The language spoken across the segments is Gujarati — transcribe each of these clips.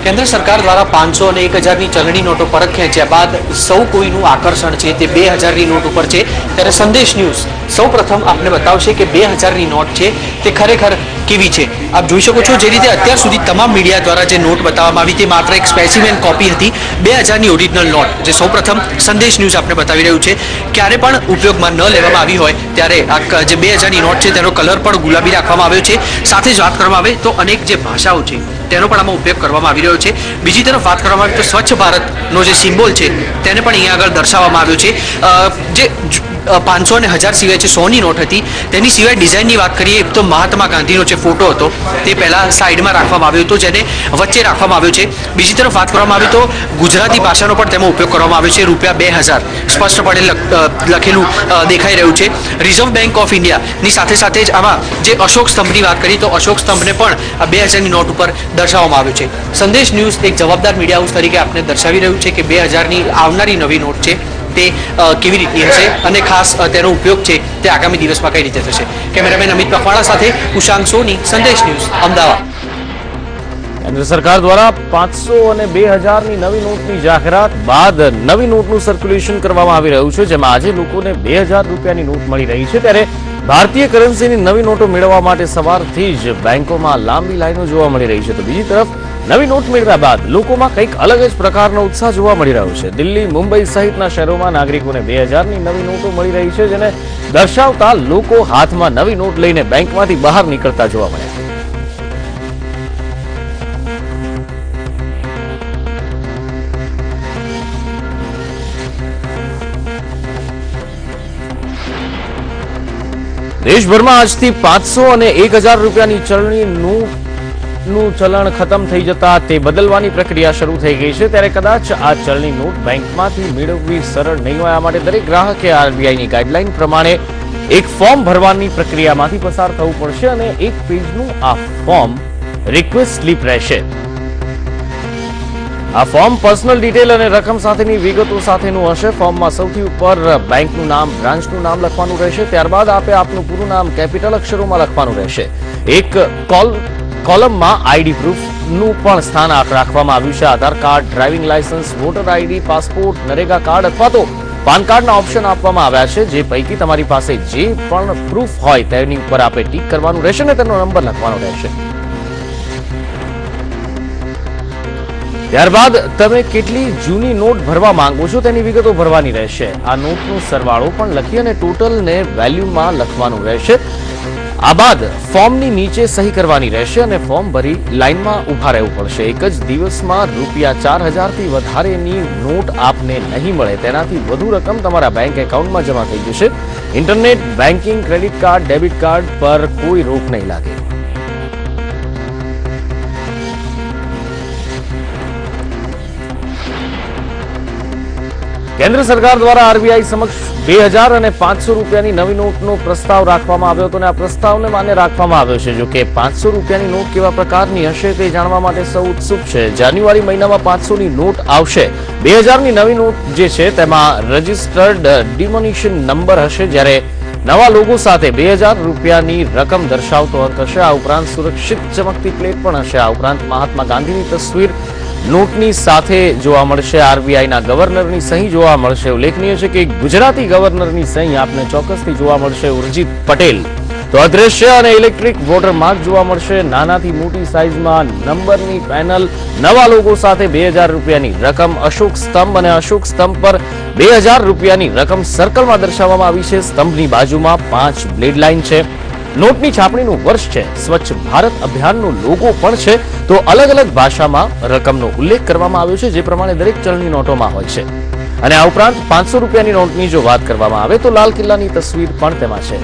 કેન્દ્ર સરકાર દ્વારા 500 અને 1000ની ચલણી નોટો પરત ખેંચ્યા બાદ સૌ કોઈનું આકર્ષણ છે તે 2000ની નોટ ઉપર છે। ત્યારે સંદેશ ન્યૂઝ સૌપ્રથમ આપને બતાવશે કે 2000ની નોટ છે તે ખરેખર કેવી છે। આપ જોઈ શકો છો જે રીતે અત્યાર સુધી તમામ મીડિયા દ્વારા જે નોટ બતાવવામાં આવી તે માત્ર એક સ્પેસિમેન કોપી હતી 2000ની ઓરિજિનલ નોટ જે સૌપ્રથમ સંદેશ ન્યૂઝ આપને બતાવી રહ્યું છે। ક્યારે પણ ઉપયોગમાં ન લેવામાં આવી હોય ત્યારે આ જે 2000ની નોટ છે તેનો કલર પણ ગુલાબી રાખવામાં આવ્યો છે। સાથે જ વાત કરવામાં આવે તો અનેક જે ભાષાઓ છે તેનો પણ આમાં ઉપયોગ કરવામાં આવી રહ્યો છે। બીજી તરફ વાત કરવામાં આવે તો સ્વચ્છ ભારતનો જે સિમ્બોલ છે તેને પણ અહીંયા આગળ દર્શાવવામાં આવ્યો છે। જે 500 અને 1000 સિવાય જે 100ની નોટ હતી તેની સિવાય ડિઝાઇનની વાત કરીએ તો મહાત્મા ગાંધીનો જે ફોટો હતો તે પહેલા સાઈડમાં રાખવામાં આવ્યો હતો જેને વચ્ચે રાખવામાં આવ્યો છે। બીજી તરફ વાત કરવામાં આવે તો ગુજરાતી ભાષાનો પણ તેમાં ઉપયોગ કરવામાં આવ્યો છે। ₹2000 સ્પષ્ટપણે લખેલું દેખાઈ રહ્યું છે। રિઝર્વ બેંક ઓફ ઇન્ડિયાની સાથે સાથે જ આમાં જે અશોક સ્તંભની વાત કરીએ તો અશોક સ્તંભને પણ આ 2000ની નોટ ઉપર દર્શાવવામાં આવ્યો છે। સંદેશ ન્યૂઝ એક જવાબદાર મીડિયા હાઉસ તરીકે આપને દર્શાવી રહ્યું છે કે 2000ની આવનારી નવી નોટ છે તે કેવી રીતની હશે અને ખાસ તેનો ઉપયોગ છે તે આગામી દિવસમાં કઈ રીતે થશે। કેમેરામેન અમિત પખવાડા સાથે ઉષાંક સોની, સંદેશ ન્યૂઝ, અમદાવાદ। કેન્દ્ર સરકાર દ્વારા 500 અને 2000ની નવી નોટની જાહેરાત બાદ નવી નોટનું સર્ક્યુલેશન કરવામાં આવી રહ્યું છે, જેમાં આજે લોકોને 2000 રૂપિયાની નોટ મળી રહી છે। ત્યારે ભારતીય કરન્સીની નવી નોટો મેળવવા માટે સવારથી જ બેંકોમાં લાંબી લાઈનો જોવા મળી રહી છે, તો બીજી તરફ નવી નોટ મેળવ્યા બાદ લોકોમાં કંઈક અલગ જ પ્રકારનો ઉત્સાહ જોવા મળી રહ્યો છે। દિલ્હી, મુંબઈ સહિતના શહેરોમાં નાગરિકોને 2000ની નવી નોટો મળી રહી છે, જેને દર્શાવતા લોકો હાથમાં નવી નોટ લઈને બેંકમાંથી બહાર નીકળતા જોવા મળ્યા। દેશભરમાં આજથી 500 અને 1000 રૂપિયાની ચલણી નોટનું ચલણ ખતમ થઈ જતા તે બદલવાની પ્રક્રિયા શરૂ થઈ ગઈ છે। ત્યારે કદાચ આ ચલણી નોટ બેંકમાંથી મેળવવી સરળ નહીં હોય, આ માટે દરેક ગ્રાહકે આરબીઆઈની ગાઈડલાઈન પ્રમાણે એક ફોર્મ ભરવાની પ્રક્રિયામાંથી પસાર થવું પડશે અને એક પેજનું આ ફોર્મ રિક્વેસ્ટ સ્લીપ રહેશે। આ ફોર્મ પર્સનલ ડિટેલ અને રકમ સાથેની વિગતો સાથેનું હશે। ફોર્મમાં સૌથી ઉપર બેંકનું નામ, બ્રાન્ચનું નામ લખવાનું રહેશે। ત્યારબાદ આપે આપનું પૂરું નામ કેપિટલ અક્ષરોમાં લખવાનું રહેશે। એક કોલમમાં આઈડી પ્રૂફનું પણ સ્થાન રાખવામાં આવ્યું છે। Aadhaar card, driving licence, voter ID, passport, NREGA card અથવા તો પાન કાર્ડના ઓપ્શન આપવામાં આવ્યા છે, જે પૈકી તમારી પાસે જે પણ પ્રૂફ હોય તેની ઉપર આપે ટીક કરવાનું રહેશે અને તેનો નંબર લખવાનો રહેશે। ત્યારબાદ તમે કેટલી જૂની નોટ ભરવા માંગો છો તેની વિગતો ભરવાની રહેશે। આ નોટનો સરવાળો પણ લખી અને ટોટલને વેલ્યુમાં લખવાનું રહેશે। આ બાદ ફોર્મની નીચે સહી કરવાની રહેશે અને ફોર્મ ભરી લાઈનમાં ઉભા રહેવું પડશે। એક જ દિવસમાં ₹4000થી વધારેની નોટ આપને નહીં મળે, તેનાથી વધુ રકમ તમારા બેંક એકાઉન્ટમાં જમા થઈ જશે। Internet banking, credit card, debit card પર કોઈ રોક નહીં લાગે। કેન્દ્ર સરકાર દ્વારા આરબીઆઈ સમક્ષ 2000 અને 500 રૂપિયાની નવી નોટનો પ્રસ્તાવ રાખવામાં આવ્યો હતો અને આ પ્રસ્તાવને માન્ય રાખવામાં આવ્યો છે। જો કે 500 રૂપિયાની નોટ કેવા પ્રકારની હશે તે જાણવા માટે સૌ ઉત્સુક છે। જાન્યુઆરી મહિનામાં 500ની નોટ આવશે। 2000ની નવી નોટ જે છે તેમાં રજિસ્ટર્ડ ડિમોનિશન નંબર હશે, જ્યારે નવા લોગો સાથે 2000 રૂપિયાની રકમ દર્શાવતો અંક હશે। આ ઉપરાંત સુરક્ષિત ચમકતી પ્લેટ પણ હશે। આ ઉપરાંત મહાત્મા ગાંધીની તસવીર નોટની સાથે જોવા મળશે। આરબીઆઈના ગવર્નરની સહી જોવા મળશે। ઉલ્લેખનીય છે કે ગુજરાતી ગવર્નરની સહી આપને ચોક્કસથી જોવા મળશે, ઉર્જિત પટેલ। તો અદ્રશ્ય અને ઇલેક્ટ્રિક વોટરમાર્ક જોવા મળશે। નાનાથી મોટી સાઇઝમાં નંબરની પેનલ, નવા લોગો સાથે 2000 રૂપિયાની રકમ, અશોક સ્તંભ અને અશોક સ્તંભ પર 2000 રૂપિયાની રકમ સર્કલમાં દર્શાવવામાં આવી છે। સ્તંભની બાજુમાં 5 બ્લેડ લાઇન છે। નોટની છાપણીનું વર્ષ છે। સ્વચ્છ ભારત અભિયાનનો લોગો પણ છે। તો અલગ અલગ ભાષામાં રકમનો ઉલ્લેખ કરવામાં આવ્યો છે, જે પ્રમાણે દરેક ચલણી નોટોમાં હોય છે। અને આ ઉપરાંત 500 રૂપિયાની નોટની જો વાત કરવામાં આવે તો લાલ કિલ્લાની તસવીર પણ તેમાં છે।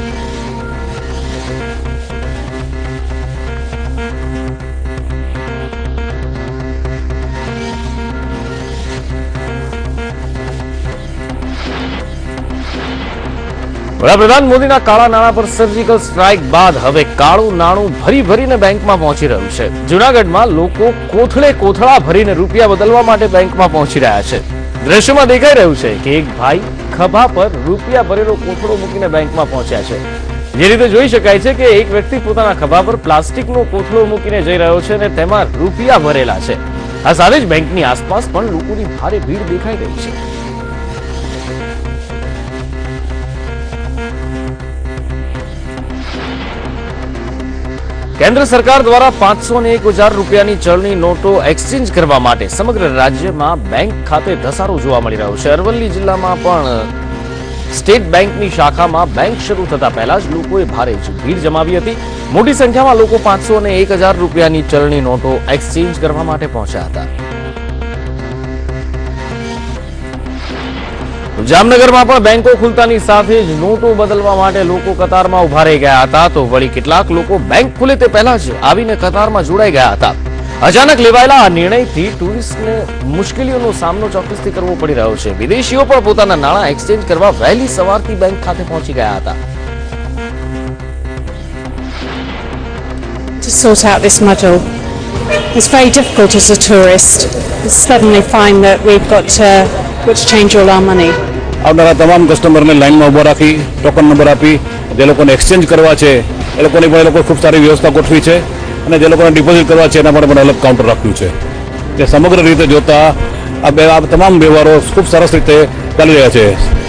વડાપ્રધાન મોદીના કાળા નાણાં પર સર્જિકલ સ્ટ્રાઇક બાદ હવે કાળું નાણું ભરી ભરીને બેંકમાં પહોંચી રહ્યું છે। જૂનાગઢમાં લોકો કોથળા ભરીને રૂપિયા બદલવા માટે બેંકમાં પહોંચી રહ્યા છે। દ્રશ્યમાં દેખાઈ રહ્યું છે કે એક ભાઈ ખભા પર રૂપિયા ભરેલો કોથળો મૂકીને બેંકમાં પહોંચ્યા છે। જે રીતે જોઈ શકાય છે કે એક વ્યક્તિ પોતાના ખભા પર પ્લાસ્ટિકનો કોથળો મૂકીને જઈ રહ્યો છે અને તેમાં રૂપિયા ભરેલા છે। આ સાથે જ બેંકની આસપાસ પણ લોકોની ભારે ભીડ દેખાઈ રહી છે. કેન્દ્ર સરકાર દ્વારા 500 અને 1000 રૂપિયાની ચલણી નોટો એક્સચેન્જ કરવા માટે સમગ્ર રાજ્યમાં બેંક ખાતે ધસારો જોવા મળી રહ્યો છે. અરવલ્લી જિલ્લામાં પણ સ્ટેટ બેંકની શાખામાં બેંક શરૂ થતા પહેલા જ લોકોએ ભારે ભીડ જમાવી હતી. મોટી સંખ્યામાં લોકો 500 અને 1000 રૂપિયાની ચલણી નોટો એક્સચેન્જ કરવા માટે પહોંચ્યા હતા. જામનગરમાં પણ બેંકો ખુલતાની સાથે જ નોટો બદલવા માટે લોકો કતારમાં ઉભા રહી ગયા હતા, તો વળી કેટલાક લોકો બેંક ખુલે તે પહેલા જ આવીને કતારમાં જોડાઈ ગયા હતા. અચાનક લેવાયેલા આ નિર્ણયથી ટુરિસ્ટને મુશ્કેલીઓનો સામનો ચોક્કસથી કરવો પડી રહ્યો છે. વિદેશીઓ પણ પોતાના નાણાં એક્સચેન્જ કરવા વહેલી સવારથી બેંક ખાતે પહોંચી ગયા હતા. To sort out this muddle. It's very difficult as a tourist to suddenly find that we've got to change all our money. આવનારા તમામ કસ્ટમરને લાઇનમાં ઊભા રાખી ટોકન નંબર આપી જે લોકોને એક્સચેન્જ કરવા છે એ લોકોની પણ એ લોકો ખૂબ સારી વ્યવસ્થા ગોઠવી છે, અને જે લોકોને ડિપોઝિટ કરવા છે એના માટે પણ અલગ કાઉન્ટર રાખ્યું છે. તે સમગ્ર રીતે જોતા આ તમામ વ્યવહારો ખૂબ સરસ રીતે ચાલી રહ્યા છે.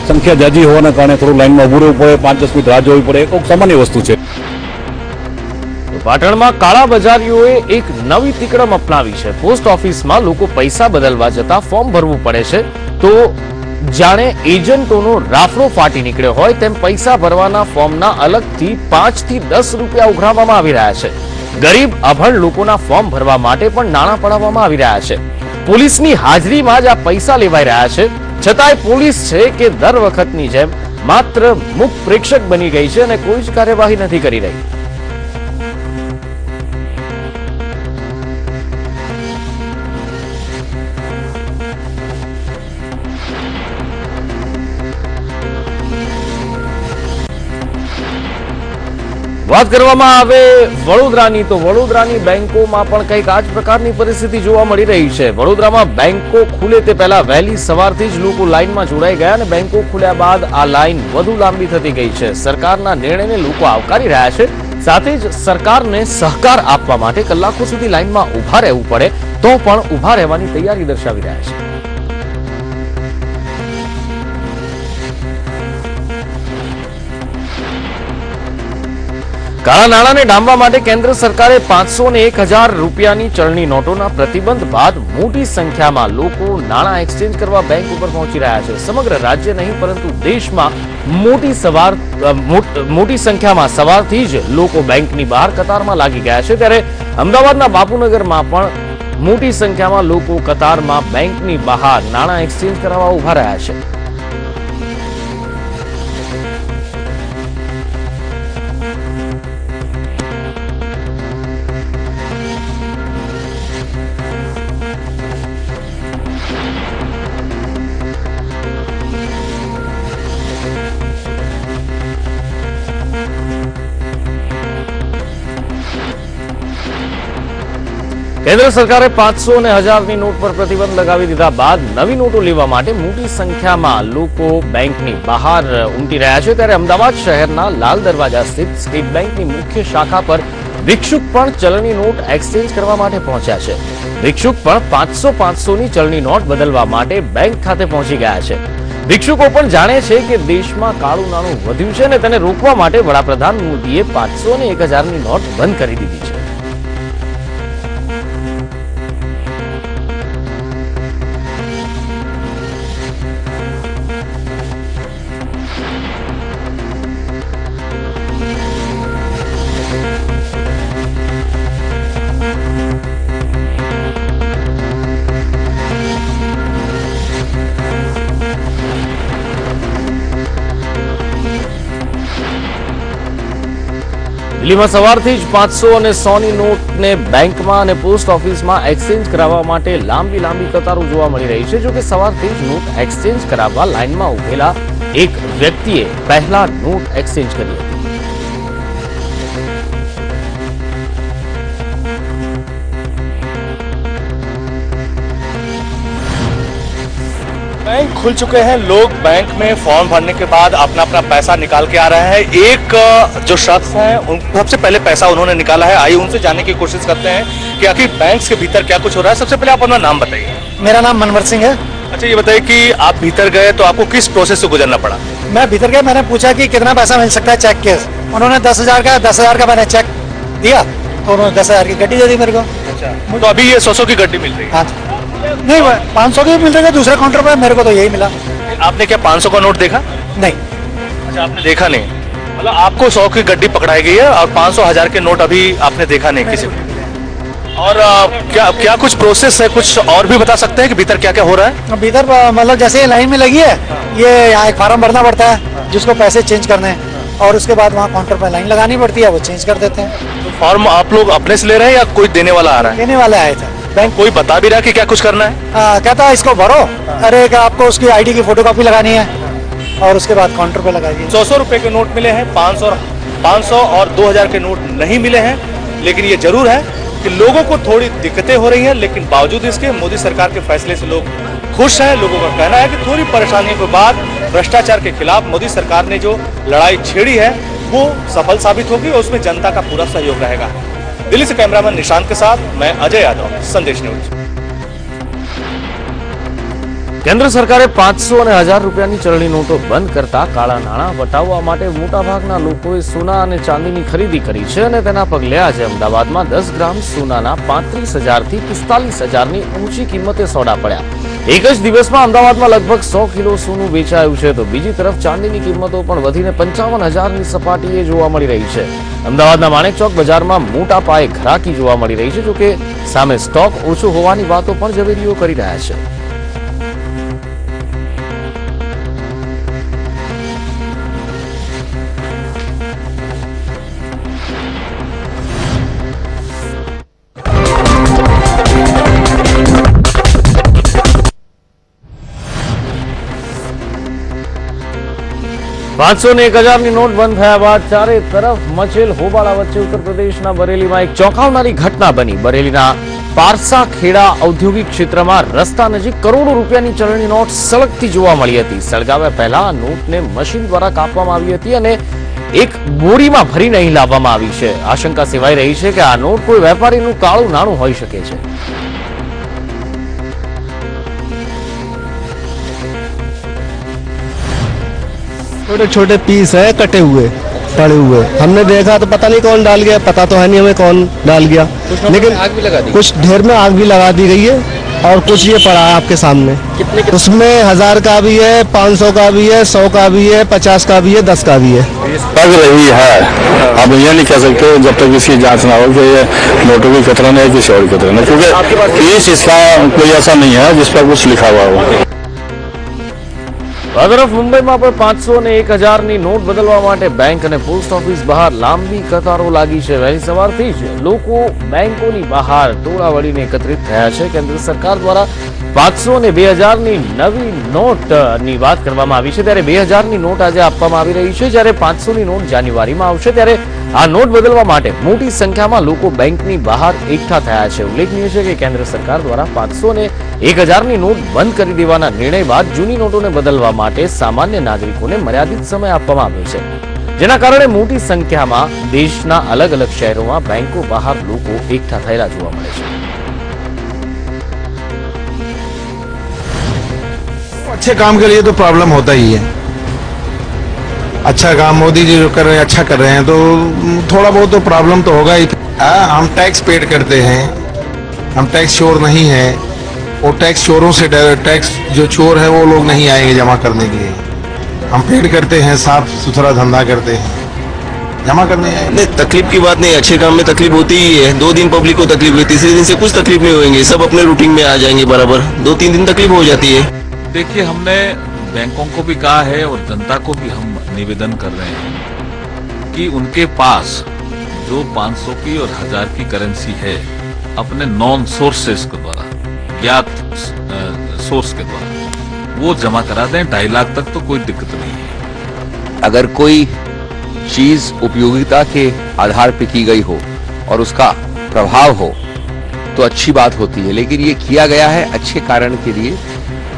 સંખ્યા જાજી હોવાના કારણે થોડું લાઇનમાં ઊભું રહેવું પડે, 5-10 મિનિટ રાહ જોવી પડે, એ ખૂબ સામાન્ય વસ્તુ છે. પાટણમાં કાળા બજારીઓએ એક નવી તિકડમ અપનાવી છે. પોસ્ટ ઓફિસમાં લોકો પૈસા બદલવા જતા ફોર્મ ભરવું પડે છે, તો જાણે એજન્ટોનો રાફડો ફાટી નીકળ્યો હોય તેમ પૈસા ભરવાના ફોર્મના અલગથી 5 થી 10 રૂપિયા ઉઘરાવવામાં આવી રહ્યા છે. ગરીબ અભણ લોકોના ફોર્મ ભરવા માટે પણ નાણાં પડાવવામાં આવી રહ્યા છે. પોલીસની હાજરીમાં જ આ પૈસા લેવાઈ રહ્યા છે. છતાંય પોલીસ છે કે દર વખતની જેમ માત્ર મુખ પ્રેક્ષક બની ગઈ છે અને કોઈ જ કાર્યવાહી નથી કરી રહી. વાત કરવામાં આવે વડોદરાની, તો વડોદરાની બેંકોમાં પણ કંઈક આ જ પ્રકારની પરિસ્થિતિ જોવા મળી રહી છે. વડોદરામાં બેંકો ખુલે તે પહેલા વહેલી સવારથી જ લોકો લાઇનમાં જોડાઈ ગયા અને બેંકો ખુલ્યા બાદ આ લાઇન વધુ લાંબી થતી ગઈ છે. સરકારના નિર્ણયને લોકો આવકારી રહ્યા છે, સાથે જ સરકારને સહકાર આપવા માટે કલાકો સુધી લાઇનમાં ઉભા રહેવું પડે તો પણ ઉભા રહેવાની તૈયારી દર્શાવી રહ્યા છે. કાળા નાણાંને ડામવા માટે કેન્દ્ર સરકારે 500 અને 1000 રૂપિયાની ચલણી નોટોના પ્રતિબંધ બાદ મોટી સંખ્યામાં લોકો નાણાં એક્સચેન્જ કરવા બેંક ઉપર પહોંચી રહ્યા છે. સમગ્ર રાજ્ય નહીં પરંતુ દેશમાં મોટી સંખ્યામાં સવારથી જ લોકો બેંકની બહાર કતારમાં લાગી ગયા છે. ત્યારે અમદાવાદના બાપુનગરમાં પણ મોટી સંખ્યામાં લોકો કતારમાં બેંકની બહાર નાણાં એક્સચેન્જ કરાવવા ઉભા રહ્યા છે. કેન્દ્ર સરકારે 500 અને 1000ની નોટ પર પ્રતિબંધ લગાવી દીધા બાદ નવી નોટો લેવા માટે મોટી સંખ્યામાં લોકો બેંકની બહાર ઉમટી રહ્યા છે. ત્યારે અમદાવાદ શહેરના લાલ દરવાજા સ્થિત સ્ટેટ બેંકની મુખ્ય શાખા પર ભિક્ષુક પણ ચલણી નોટ એક્સચેન્જ કરવા માટે પહોંચ્યા છે. ભિક્ષુક પણ 500-500ની ચલણી નોટ બદલવા માટે બેંક ખાતે પહોંચી ગયા છે. ભિક્ષુકો પણ જાણે છે કે દેશમાં કાળું નાણું વધ્યું છે અને તેને રોકવા માટે વડાપ્રધાન મોદીએ 500 અને 1000ની નોટ બંધ કરી દીધી છે. દિલ્હીમાં સવારથી જ 500 અને 100ની નોટને બેંકમાં અને પોસ્ટ ઓફિસમાં એક્સચેન્જ કરાવવા માટે લાંબી કતારો જોવા મળી રહી છે. જોકે સવારથી જ નોટ એક્સચેન્જ કરાવવા લાઇનમાં ઉભેલા એક વ્યક્તિએ પહેલા નોટ એક્સચેન્જ કરી હતી. बैंक खुल चुके हैं, लोग बैंक में फॉर्म भरने के बाद अपना अपना पैसा निकाल के आ रहे हैं. एक जो शख्स हैं उन सबसे पहले पैसा उन्होंने निकाला है. आइए उनसे जानने की कोशिश करते हैं क्या कि बैंक के भीतर क्या कुछ हो रहा है, सबसे पहले आप अपना नाम बताइए। मेरा नाम मनवर सिंह है। अच्छा ये बताइए कि आप भीतर गए तो आपको किस प्रोसेस से गुजरना पड़ा? मैं भीतर गया, मैंने पूछा कि कितना पैसा मिल सकता है चेक के। उन्होंने 10,000 का मैंने चेक दिया तो उन्होंने 10,000 की गड्डी दे दी मेरे को। तो अभी ये 100 की गड्डी मिल रही है। हाँ नहीं, 500 की मिल रही है दूसरे काउंटर पर, मेरे को तो यही मिला। आपने क्या 500 का नोट देखा? नहीं, अच्छा आपने देखा नहीं, मतलब आपको 100 की गड्डी पकड़ाई गई है और 500 1000 के नोट अभी आपने देखा नहीं किसी को। और क्या कुछ प्रोसेस है, कुछ और भी बता सकते हैं कि भीतर क्या क्या हो रहा है? भीतर मतलब जैसे लाइन में लगी है, ये यहाँ एक फार्म भरना पड़ता है जिसको पैसे चेंज करने हैं, और उसके बाद वहाँ काउंटर पर लाइन लगानी पड़ती है, वो चेंज कर देते हैं। तो फॉर्म आप लोग अपने से ले रहे हैं या कोई देने वाला आ रहा है? देने वाले आए थे। बैंक कोई बता भी रहा है कि क्या कुछ करना है? कहता है इसको भरो, अरे आपको उसकी आईडी की फोटोकॉपी लगानी है और उसके बाद काउंटर पे लगाइए। 100 रुपए के नोट मिले हैं, 500 और 2000 के नोट नहीं मिले हैं। लेकिन ये जरूर है कि लोगों को थोड़ी दिक्कतें हो रही हैं, लेकिन बावजूद इसके मोदी सरकार के फैसले से लोग खुश हैं। लोगों का कहना है कि थोड़ी परेशानियों के बाद भ्रष्टाचार के खिलाफ मोदी सरकार ने जो लड़ाई छेड़ी है वो सफल साबित होगी और उसमें जनता का पूरा सहयोग रहेगा। दिल्ली से कैमरामैन निशांत के साथ मैं अजय यादव, संदेश न्यूज। કેન્દ્ર સરકારે 500 અને 1000 રૂપિયાની ચલણી નોટો બંધ કરતા કાળા નાણાં વટાવવા માટે મોટાભાગના લોકોએ સોના અને ચાંદીની ખરીદી કરી છે અને તેના પગલે આજે અમદાવાદમાં 10 ગ્રામ સોનાના 35,000 થી 45,000ની ઊંચી કિંમતે સોડા પડ્યા। એક જ દિવસમાં અમદાવાદમાં લગભગ 100 કિલો સોનું વેચાયું છે તો બીજી તરફ ચાંદીની કિંમતો પણ વધીને 55,000ની સપાટીએ જોવા મળી રહી છે। અમદાવાદના માણેકચોક બજારમાં મોટા પાયે ઘરાકી જોવા મળી રહી છે, જોકે સામે સ્ટોક ઓછો હોવાની વાતો પણ ઝવેરીઓ કરી રહ્યા છે। પાંચસો ને 1000ની નોટ બંધ થયા બાદ ચારે તરફ મચેલ હોબાળા વચ્ચે ઉત્તર પ્રદેશના બરેલીમાં એક ચોંકાવનારી ઘટના બની। બરેલીના પારસા ખેડા ઔદ્યોગિક ક્ષેત્રમાં રસ્તા નજીક કરોડો રૂપિયાની ચલણી નોટ સળગતી જોવા મળી હતી। સળગાવ્યા પહેલા આ નોટને મશીન દ્વારા કાપવામાં આવી હતી અને એક બોરીમાં ભરીને અહીં લાવવામાં આવી છે। આશંકા સેવાઈ રહી છે કે આ નોટ કોઈ વેપારીનું કાળું નાણું હોઈ શકે છે। छोटे छोटे पीस है कटे हुए पड़े हुए, हमने देखा तो पता नहीं कौन डाल गया, पता तो है नहीं हमें कौन डाल गया, लेकिन आग भी लगा दी, कुछ ढेर में आग भी लगा दी गई है और कुछ ये पड़ा है आपके सामने। उसमें 1000 का भी है, 500 का भी है, 100 का भी है, 50 का भी है, 10 का भी है। लग रही है, अब ये नहीं कह सकते जब तक इसकी जांच ना हो कि ये नोटों की कतरन है किसी और कतरन है, क्योंकि फीस इसका कोई ऐसा नहीं है जिस पर कुछ लिखा हुआ हो। આ તરફ મુંબઈમાં પણ 500 અને 1000ની નોટ બદલવા માટે બેંક અને પોસ્ટ ઓફિસ બહાર લાંબી કતારો લાગી છે। વહેલી સવારથી જ લોકો બેંકોની બહાર ટોળા વળીને એકત્રિત થયા છે। કેન્દ્ર સરકાર દ્વારા 500 અને 2000ની નવી નોટની વાત કરવામાં આવી છે, ત્યારે 2000ની નોટ આજે આપવામાં આવી રહી છે, જ્યારે 500ની નોટ જાન્યુઆરીમાં આવશે। ત્યારે આ નોટ બદલવા માટે મોટી સંખ્યામાં લોકો બેંકની બહાર એકઠા થયા છે। ઉલ્લેખનીય છે કે કેન્દ્ર સરકાર દ્વારા 500 અને 1000ની નોટ બંધ કરી દેવાના નિર્ણય બાદ જૂની નોટોને બદલવા માટે સામાન્ય નાગરિકોને મર્યાદિત સમય આપવામાં આવ્યો છે, જેના કારણે મોટી સંખ્યામાં દેશના અલગ અલગ શહેરોમાં બેંકો બહાર લોકો એકઠા થયેલા જોવા મળે છે। अच्छे काम के लिए तो प्रॉब्लम होता ही है। अच्छा काम मोदी जी जो कर रहे हैं अच्छा कर रहे हैं तो थोड़ा बहुत तो प्रॉब्लम तो होगा ही। हम टैक्स पेड करते हैं, हम टैक्स चोर नहीं है, वो टैक्स चोरों से टैक्स जो चोर है वो लोग नहीं आएंगे जमा करने के लिए। हम पेड करते हैं, साफ सुथरा धंधा करते हैं, जमा करने आएंगे। नहीं तकलीफ की बात नहीं, अच्छे काम में तकलीफ होती ही है। 2 दिन पब्लिक को तकलीफ हुई, तीसरे दिन से कुछ तकलीफ नहीं होंगे, सब अपने रूटीन में आ जाएंगे बराबर। 2-3 दिन तकलीफ हो जाती है। देखिए हमने बैंकों को भी कहा है और जनता को भी हम निवेदन कर रहे हैं कि उनके पास जो 500 की और 1000 की करेंसी है अपने नॉन सोर्सेस के द्वारा, ज्ञात सोर्स के द्वारा वो जमा करा दें। 2.5 लाख तक तो कोई दिक्कत नहीं है। अगर कोई चीज उपयोगिता के आधार पर की गई हो और उसका प्रभाव हो तो अच्छी बात होती है, लेकिन ये किया गया है अच्छे कारण के लिए,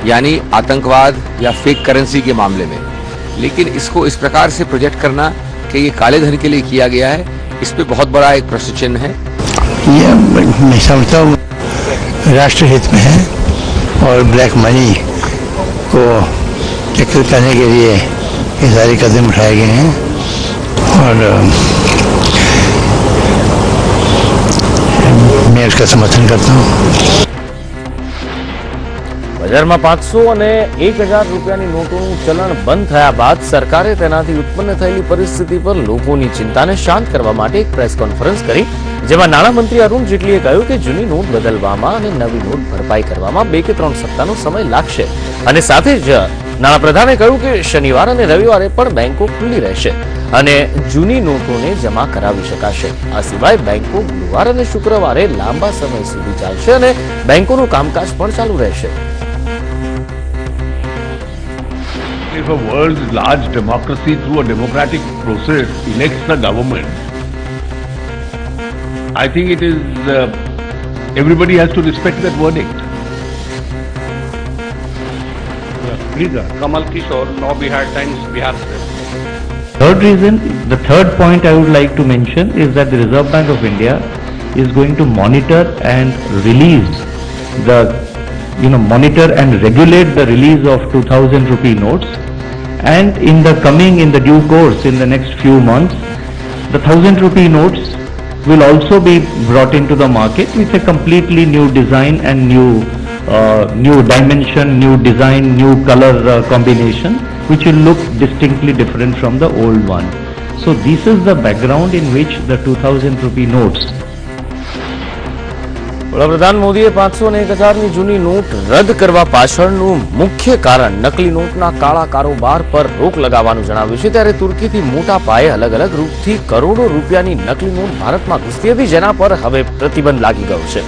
यानी आतंकवाद या फेक करेंसी के मामले में। लेकिन इसको इस प्रकार से प्रोजेक्ट करना कि ये काले धन के लिए किया गया है, इस पे बहुत बड़ा एक प्रश्न चिन्ह है। ये मैं समझता हूँ राष्ट्रहित में है और ब्लैक मनी को टैकल करने के लिए ये सारे कदम उठाए गए हैं और मैं उसका समर्थन करता हूँ। બજારમાં 500 અને 1000 રૂપિયાની નોટોનું ચલણ બંધ થયા બાદ સરકારે તેનાથી ઉત્પન્ન થયેલી પરિસ્થિતિ પર લોકોની ચિંતાને શાંત કરવા માટે એક પ્રેસ કોન્ફરન્સ કરી, જેમાં નાણામંત્રી અરુણ જેટલીએ કહ્યું કે જૂની નોટ બદલવામાં અને નવી નોટ ભરપાઈ કરવામાં 2 કે 3 સપ્તાહનો સમય લાગશે અને સાથે જ નાણાપ્રધાને કહ્યું કે શનિવાર અને રવિવારે પણ બેંકો ખુલ્લી રહેશે અને જૂની નોટોને જમા કરાવી શકાશે. આ સિવાય બેંકો ગુરુવાર અને શુક્રવારે લાંબા સમય સુધી ચાલશે અને બેંકોનું કામકાજ પણ ચાલુ રહેશે. If a world's large democracy through a democratic process elects the government, I think it is everybody has to respect that verdict. Please, Kamal Kishore, Now Bihar Times, Bihar. Third reason, the third point I would like to mention is that the Reserve Bank of India is going to monitor and release the, monitor and regulate the release of 2000 rupee notes, and in the due course, in the next few months, the 1000 rupee notes will also be brought into the market with a completely new design and new dimension, new design, new color combination, which will look distinctly different from the old one. So this is the background in which the 2000 rupee notes. વડાપ્રધાન મોદીએ 500 અને 1000ની જૂની નોટ રદ કરવા પાછળનું મુખ્ય કારણ નકલી નોટના કાળા કારોબાર પર રોક લગાવવાનું જણાવ્યું છે. ત્યારે તુર્કીથી મોટા પાયે અલગ અલગ રૂપથી કરોડો રૂપિયાની નકલી નોટ ભારતમાં ઘૂસતી હતી, જેના પર હવે પ્રતિબંધ લાગી ગયો છે.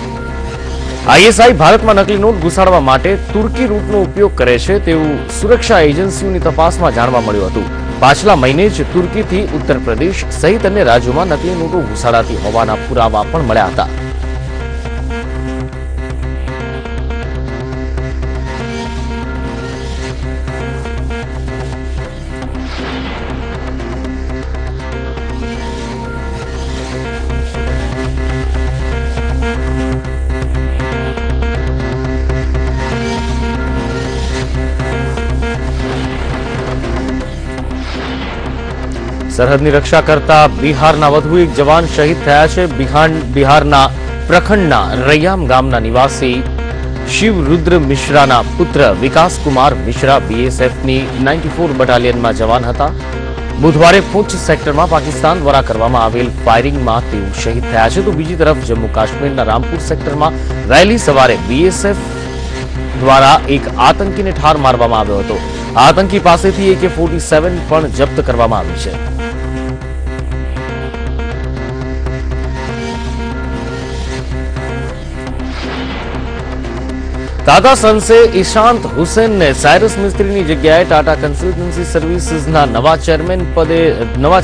આઈએસઆઈ ભારતમાં નકલી નોટ ઘુસાડવા માટે તુર્કી રૂટનો ઉપયોગ કરે છે તેવું સુરક્ષા એજન્સીઓની તપાસમાં જાણવા મળ્યું હતું. પાછલા મહિને જ તુર્કીથી ઉત્તર પ્રદેશ સહિત અન્ય રાજ્યોમાં નકલી નોટો ઘુસાડાતી હોવાના પુરાવા પણ મળ્યા હતા. સરહદની રક્ષા કરતા બિહારના વધુ એક જવાન શહીદ થયા છે. બિહારના પ્રખંડના રૈયામ ગામના નિવાસી શિવરુદ્ર મિશ્રાના પુત્ર વિકાસ કુમાર મિશ્રા બીએસએફની 94 બટાલિયનમાં જવાન હતા. બુધવારે પૂંછ સેક્ટરમાં પાકિસ્તાન દ્વારા કરવામાં આવેલ ફાયરિંગમાં તેઓ શહીદ થયા છે. તો બીજી તરફ જમ્મુ કાશ્મીરના રામપુર સેક્ટરમાં વહેલી સવારે બીએસએફ દ્વારા એક આતંકીને ઠાર મારવામાં આવ્યો હતો. આ આતંકી પાસેથી AK-47 પણ જપ્ત કરવામાં આવી છે. टाटा सन्से ईशांत हुसैन ने सायरस मिस्त्री जग्याए टाटा कन्सल्टन्सी सर्विसेसना नवा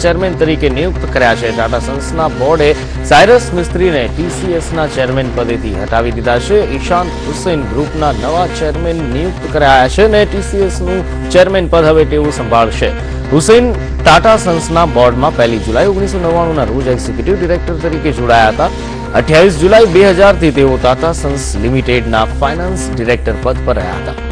चेरमेन तरीके नियुक्त कर्या छे. टाटा सन्सना बोर्डे सायरस मिस्त्री ने टीसीएसना चेरमेन पदेथी हटावी दीधा छे. ईशांत हुसैन ग्रुपना नवा चेरमेन नियुक्त कराया छे ने टीसीएसनु चेरमेन पद हवे तेओ संभाळशे. हुसैन टाटा सन्सना बोर्डमां 1 जुलाई 1999 ना रोज एक्ઝિક્યુટિવ ડિરેક્ટર તરીકે જોડાયા હતા. 28 जुलाई 2000 થી તેઓ ટાટા સન્સ લિમિટેડના ફાઇનાન્સ ડિરેક્ટર પદ પર રહ્યા હતા.